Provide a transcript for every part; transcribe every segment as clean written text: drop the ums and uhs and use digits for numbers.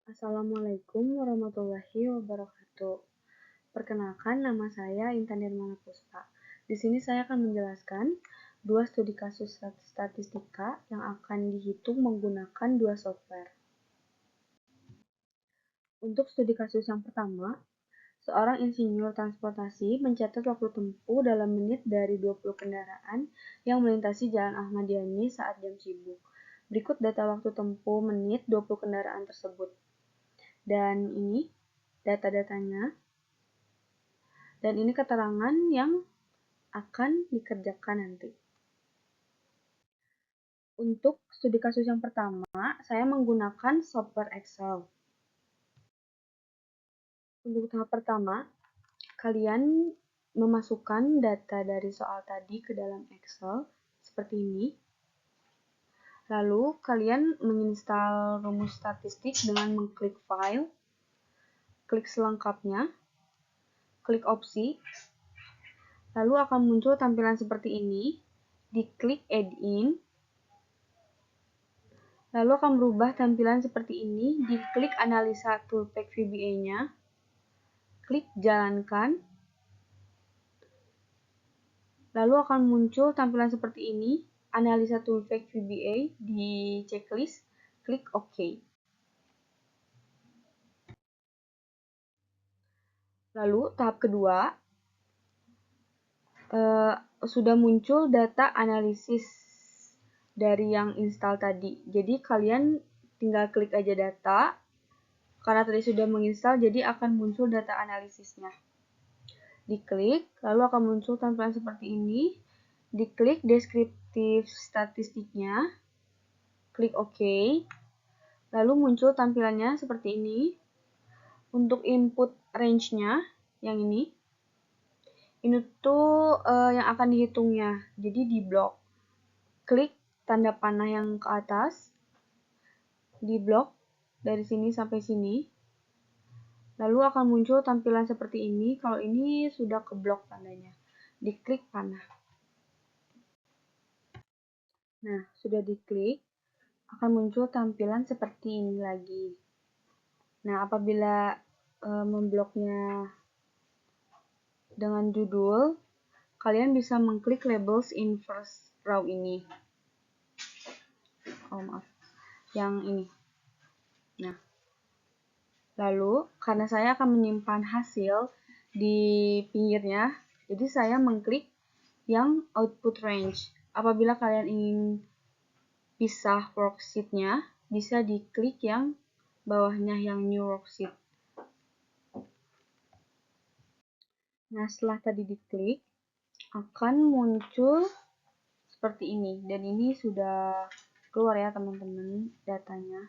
Assalamualaikum warahmatullahi wabarakatuh. Perkenalkan, nama saya Intan Nirmala Puspa. Di sini saya akan menjelaskan dua studi kasus statistika yang akan dihitung menggunakan dua software. Untuk studi kasus yang pertama, seorang insinyur transportasi mencatat waktu tempuh dalam menit dari 20 kendaraan yang melintasi Jalan Ahmad Yani saat jam sibuk. Berikut data waktu tempuh menit 20 kendaraan tersebut. Dan ini data-datanya. Dan ini keterangan yang akan dikerjakan nanti. Untuk studi kasus yang pertama, saya menggunakan software Excel. Untuk tahap pertama, kalian memasukkan data dari soal tadi ke dalam Excel seperti ini. Lalu, kalian menginstal rumus statistik dengan mengklik file, klik selengkapnya, klik opsi, lalu akan muncul tampilan seperti ini, diklik add-in, lalu akan berubah tampilan seperti ini, diklik analisa toolpack VBA-nya, klik jalankan, lalu akan muncul tampilan seperti ini, analisa toolpack VBA di checklist, klik OK. Lalu tahap kedua, sudah muncul data analisis dari yang install tadi. Jadi kalian tinggal klik aja data, karena tadi sudah menginstal, jadi akan muncul data analisisnya. Diklik, lalu akan muncul tampilan seperti ini. Diklik deskriptif statistiknya, klik OK. Lalu muncul tampilannya seperti ini. Untuk input range-nya, yang ini tuh yang akan dihitungnya. Jadi di blok, klik tanda panah yang ke atas, di blok dari sini sampai sini. Lalu akan muncul tampilan seperti ini. Kalau ini sudah ke blok tandanya, diklik panah. Nah, sudah diklik, akan muncul tampilan seperti ini lagi. Nah, apabila membloknya dengan judul, kalian bisa mengklik labels in first row ini. Yang ini. Nah, lalu karena saya akan menyimpan hasil di pinggirnya, jadi saya mengklik yang output range. Apabila kalian ingin pisah worksheet-nya, bisa diklik yang bawahnya yang new worksheet. Nah, setelah tadi diklik, akan muncul seperti ini. Dan ini sudah keluar ya teman-teman datanya.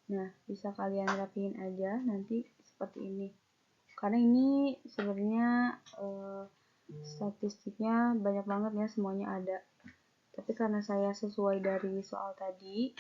Nah, bisa kalian rapiin aja nanti seperti ini. Karena ini sebenarnya statistiknya banyak banget ya, semuanya ada. Tapi karena saya sesuai dari soal tadi,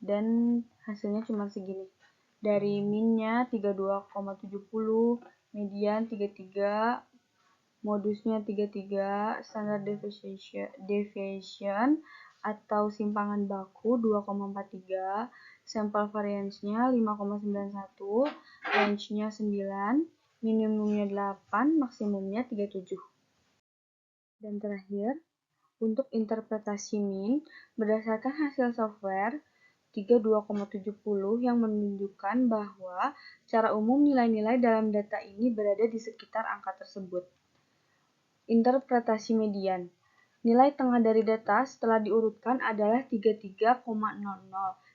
dan hasilnya cuma segini. Dari min-nya 32,70, median 33, modusnya 33, standard deviation atau simpangan baku 2,43, sampel variance-nya 5,91, range-nya 9, minimumnya 8, maksimumnya 37. Dan terakhir, untuk interpretasi min, berdasarkan hasil software 32,70 yang menunjukkan bahwa secara umum nilai-nilai dalam data ini berada di sekitar angka tersebut. Interpretasi median. Nilai tengah dari data setelah diurutkan adalah 33,00,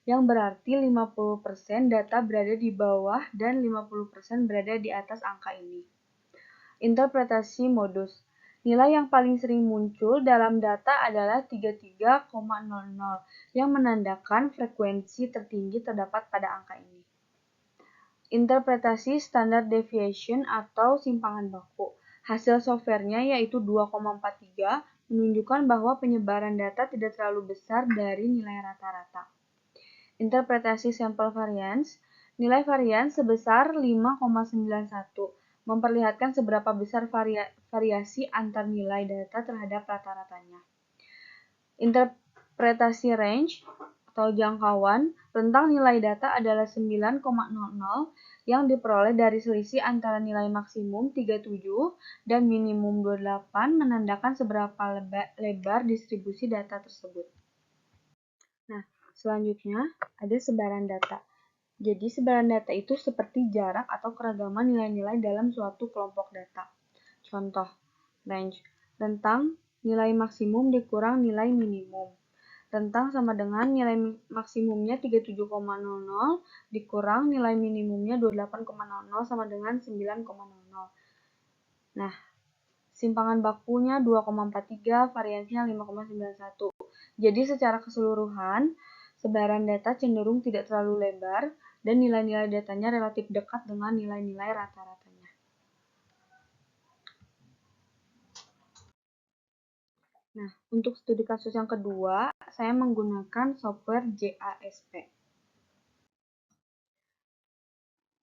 yang berarti 50% data berada di bawah dan 50% berada di atas angka ini. Interpretasi modus. Nilai yang paling sering muncul dalam data adalah 33,00, yang menandakan frekuensi tertinggi terdapat pada angka ini. Interpretasi standard deviation atau simpangan baku. Hasil softwarenya yaitu 2,43 menunjukkan bahwa penyebaran data tidak terlalu besar dari nilai rata-rata. Interpretasi sampel variance. Nilai variance sebesar 5,91 memperlihatkan seberapa besar variasi antar nilai data terhadap rata-ratanya. Interpretasi range. atau jangkauan, rentang nilai data adalah 9,00 yang diperoleh dari selisih antara nilai maksimum 37 dan minimum 28 menandakan seberapa lebar distribusi data tersebut. Nah, selanjutnya ada sebaran data. Jadi sebaran data itu seperti jarak atau keragaman nilai-nilai dalam suatu kelompok data. Contoh, range, rentang nilai maksimum dikurang nilai minimum. Rentang sama dengan nilai maksimumnya 37,00 dikurang nilai minimumnya 28,00 sama dengan 9,00. Nah, simpangan bakunya 2,43, variansinya 5,91. Jadi secara keseluruhan, sebaran data cenderung tidak terlalu lebar dan nilai-nilai datanya relatif dekat dengan nilai-nilai rata-ratanya. Nah, untuk studi kasus yang kedua, saya menggunakan software JASP.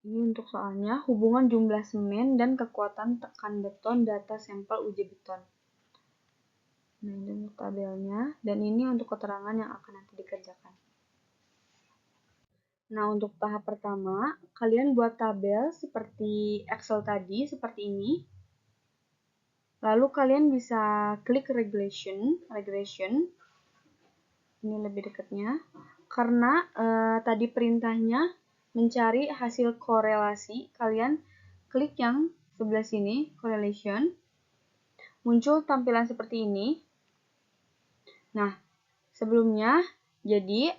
Ini untuk soalnya hubungan jumlah semen dan kekuatan tekan beton data sampel uji beton. Nah, ini untuk tabelnya, dan ini untuk keterangan yang akan nanti dikerjakan. Nah, untuk tahap pertama, kalian buat tabel seperti Excel tadi, seperti ini. Lalu kalian bisa klik regression. Ini lebih dekatnya. Karena tadi perintahnya mencari hasil korelasi, kalian klik yang sebelah sini, correlation. Muncul tampilan seperti ini. Nah, sebelumnya, jadi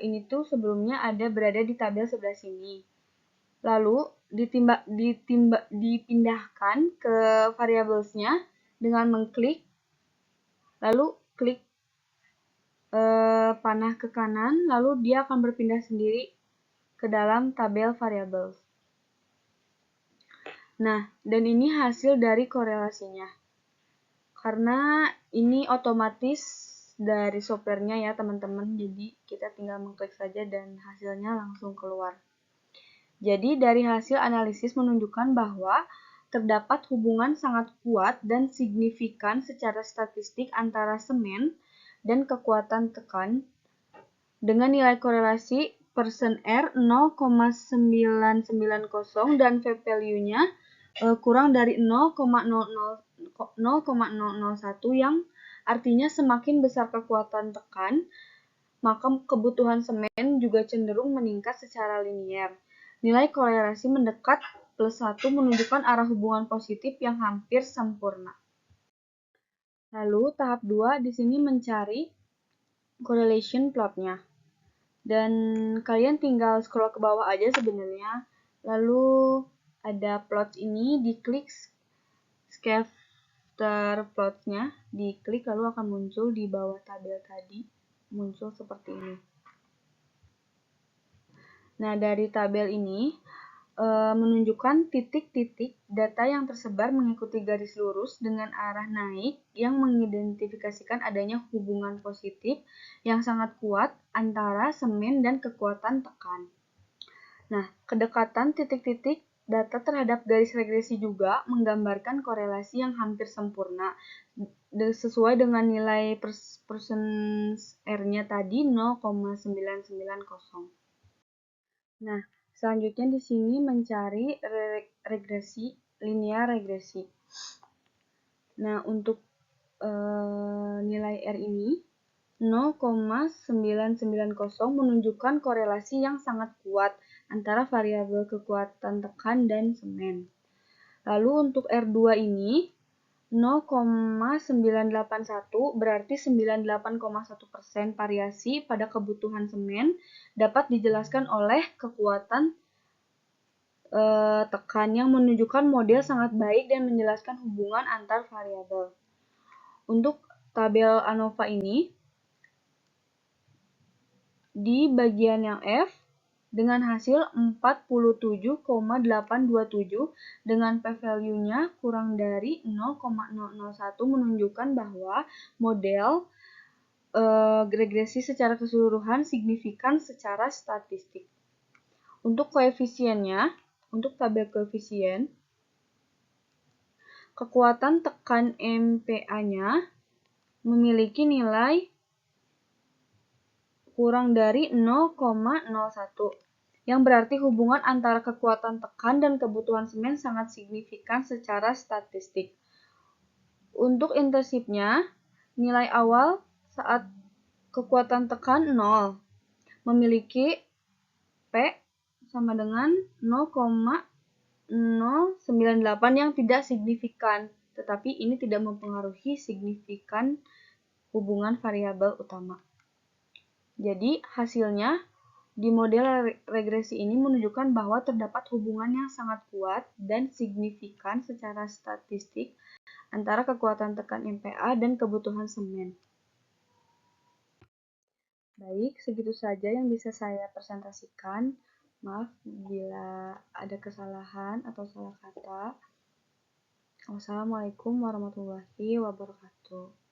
ini tuh sebelumnya ada berada di tabel sebelah sini. Lalu dipindahkan ke variablesnya dengan mengklik, lalu klik panah ke kanan, lalu dia akan berpindah sendiri ke dalam tabel variables. Nah, dan ini hasil dari korelasinya. Karena ini otomatis dari softwarenya ya teman-teman, jadi kita tinggal mengklik saja dan hasilnya langsung keluar. Jadi dari hasil analisis menunjukkan bahwa terdapat hubungan sangat kuat dan signifikan secara statistik antara semen dan kekuatan tekan dengan nilai korelasi %R 0,990 dan v-value-nya kurang dari 0,001 yang artinya semakin besar kekuatan tekan, maka kebutuhan semen juga cenderung meningkat secara linier. Nilai korelasi mendekat +1 menunjukkan arah hubungan positif yang hampir sempurna. Lalu tahap 2 di sini mencari correlation plot-nya. Dan kalian tinggal scroll ke bawah aja sebenarnya. Lalu ada plot ini, diklik scatter plot-nya, diklik lalu akan muncul di bawah tabel tadi, muncul seperti ini. Nah, dari tabel ini menunjukkan titik-titik data yang tersebar mengikuti garis lurus dengan arah naik yang mengidentifikasikan adanya hubungan positif yang sangat kuat antara semen dan kekuatan tekan. Nah, kedekatan titik-titik data terhadap garis regresi juga menggambarkan korelasi yang hampir sempurna sesuai dengan nilai %R-nya tadi 0,990. Nah, selanjutnya di sini mencari regresi, linear regresi. Nah, untuk nilai R ini 0,990 menunjukkan korelasi yang sangat kuat antara variabel kekuatan tekan dan semen. Lalu untuk R2 ini 0,981 berarti 98,1% variasi pada kebutuhan semen dapat dijelaskan oleh kekuatan tekan yang menunjukkan model sangat baik dan menjelaskan hubungan antar variabel. Untuk tabel ANOVA ini, di bagian yang F, dengan hasil 47,827 dengan p-value-nya kurang dari 0,001 menunjukkan bahwa model regresi secara keseluruhan signifikan secara statistik. Untuk koefisiennya, untuk tabel koefisien, kekuatan tekan MPa-nya memiliki nilai kurang dari 0,01, yang berarti hubungan antara kekuatan tekan dan kebutuhan semen sangat signifikan secara statistik. Untuk intensifnya, nilai awal saat kekuatan tekan 0 memiliki P sama dengan 0,098 yang tidak signifikan, tetapi ini tidak mempengaruhi signifikan hubungan variabel utama. Jadi, hasilnya di model regresi ini menunjukkan bahwa terdapat hubungan yang sangat kuat dan signifikan secara statistik antara kekuatan tekan MPa dan kebutuhan semen. Baik, segitu saja yang bisa saya presentasikan. Maaf bila ada kesalahan atau salah kata. Wassalamualaikum warahmatullahi wabarakatuh.